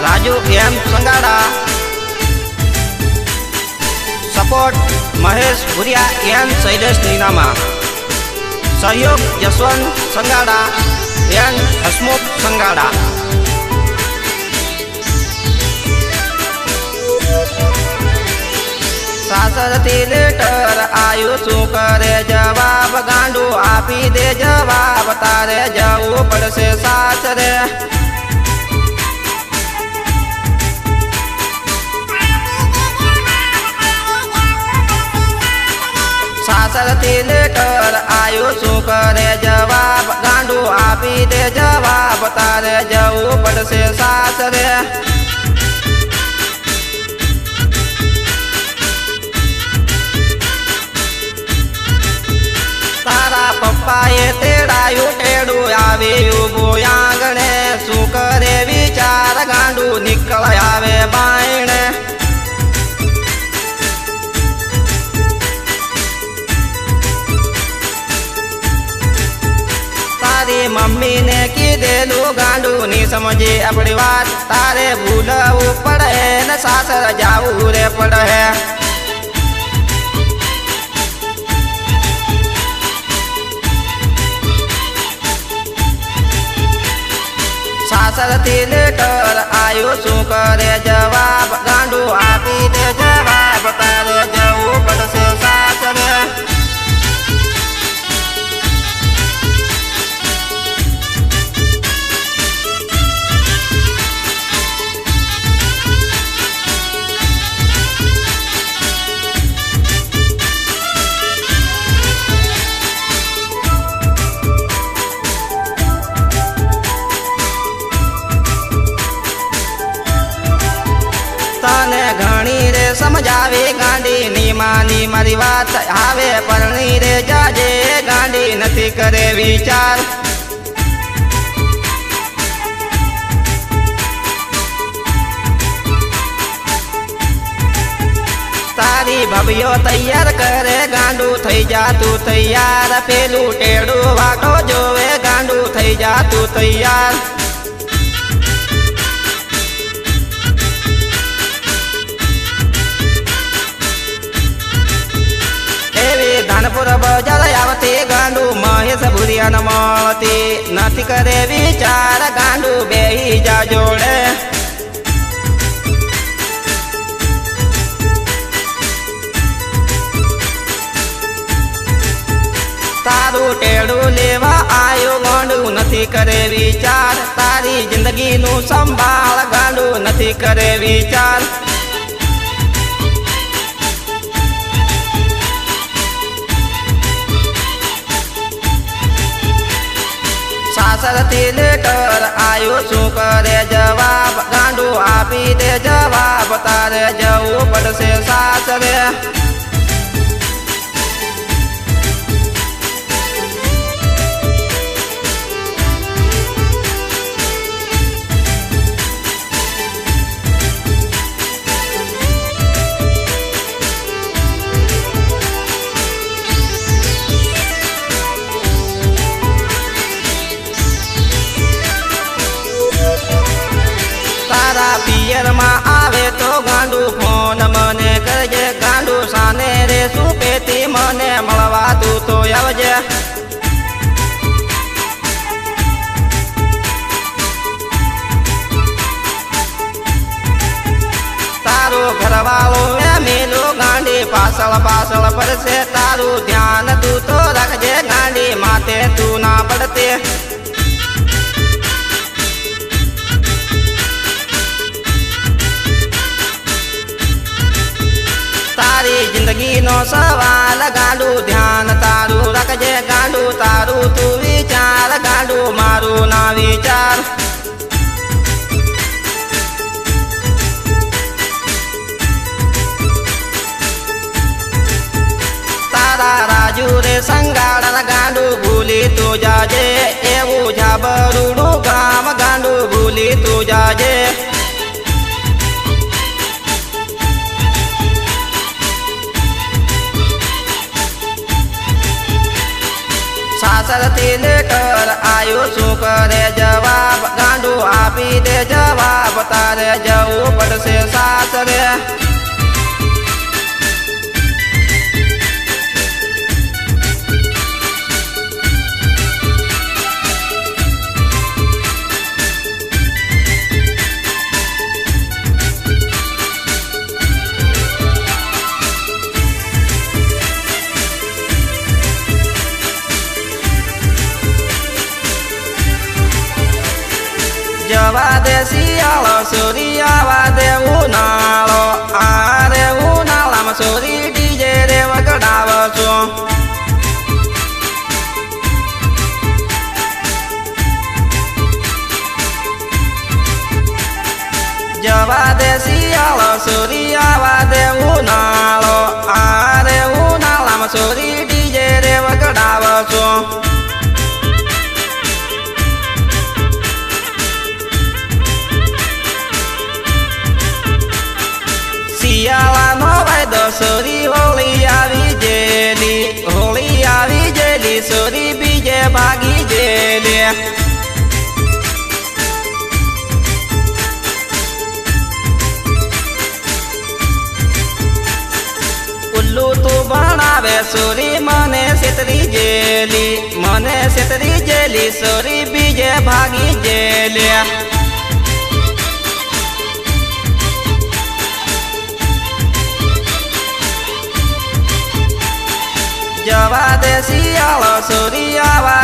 राजू एम संगाड़ा। सपोर्ट महेश भुरिया एन शैलेश नीनामा। सहयोग यशवंत संगाड़ा एन हसमुख संगाड़ा। सासरथी लेटर आयु शू करे जवाब गांडू आपी दे जवाब तारे जवू पड़से सासरे। सासरथी लेटर आयु शू करे जवाब गांडू आपी दे जवाब तारे जवू पड़से सासरे। तारा पप्पाए तेड़ायु टेड़ू आवे उभो आंगणे शू करे विचार गांडू निकल आवे बायणे। तारी मम्मी ने कीधेलू गांडू नी समझे अपनी बात तारे भूलवू पड़े न सासर जावू रे पड़े। सासरथी लेटर आयु शू करे जवाब गांडू आपी दे जवाब तारे जवू पड़से सासरे। तने घणी रे समझावे गांडी नी मानी मारी बात आवे परणी रे जाजे गांडी नथी करे विचार। तारी भवियो तैयार करे गांडू थई जा तू तैयार पेलू टेड़ू वाटो जोवे गांडू थई जा तू तैयार। धानपुर बजार आवती गांडू महेश भुरिया न मळती नथी करे विचार गांडू बेही जा जोड़े। तारू टेड़ू लेवा आयो गांडू नथी करे विचार तारी जिंदगी नु संभाळ गांडू नथी करे विचार। सासरथी लेटर आयु शू करे जवाब गांडू आपी दे जवाब तारे जवू पड़से सासरे। पियर में आवे तो गांडू फोन मने करजे गांडू साने रे शू पेती मने मळवा तू तो आवजे। तारू घरवाळो मेलो गांडी पासल पासल पड़से तारू ध्यान तू तो रखजे गांडी माथे तू ना पड़ते। तारी जिंदगी नो सवाल गांडू ध्यान तारू रखजे गांडू तारू तू विचार गांडू मारू ना विचार। तारा राजू रे संगाड़ा गांडू भूली तू जाजे एवू झाबरूडू गाम गांडू भूली तू जाजे। પાછળથી લેટર આયુ શું કરે જવાબ ગાંડું આપી દે જવાબ તારે જવું પડશે સાસરે જવા દે શિયાળો સોરી આવા દે ઉનાળો આરે ઉનાળામાં સોરી ડીજે રે વગડાવો છો જવા દે શિયાળો સોરી આવા દે ઉનાળો આરે ઉનાળામાં સોરી ડીજે રે વગડાવો છો શિયાળાનો વાયદો સોરી હોળી આવી જેલી સોરી બીજે ભાગી જેલી ઉલ્લુ તું ભણાવે સોરી મને છેતરી જેલી સોરી બીજે ભાગી જેલી જવા દે શિયાળો સોરી આવા